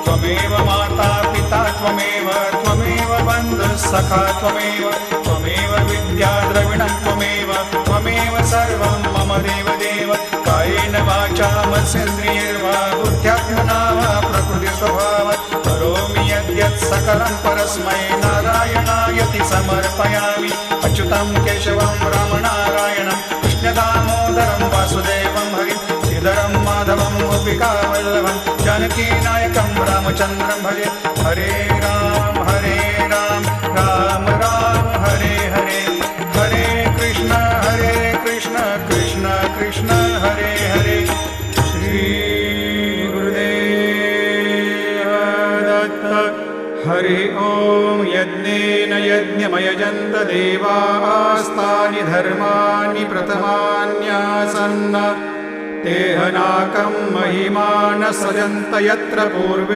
त्वमेव माता पिता त्वमेव बन्धुः सखा त्वमेव विद्या द्रविणं त्वमेव सर्वं मम देवदेव कायेन वाचा मनसेन्द्रियैर्वा बुद्ध्यात्मना वा प्रकृतिस्वभावात् करोमि यद्यत् सकलं परस्मै नारायणायति समर्पयामि अच्युतं केशवं रामनारायणं कृष्णदामोदरं वासुदेवं हरिं श्रीधरं माधवं गोपिकावल्लभं जानकीनायकं रामचन्द्रं भजे हरे राम राम राम हरे हरे हरे कृष्ण कृष्ण कृष्ण हरे हरे श्री गुरुदेव दत्त हरि ओम यज्ञेन यज्ञमयजन्त देवास्तानि धर्माणि प्रथमान्यासन्न तेहनाकं महिमान सजन्त यत्र पूर्वे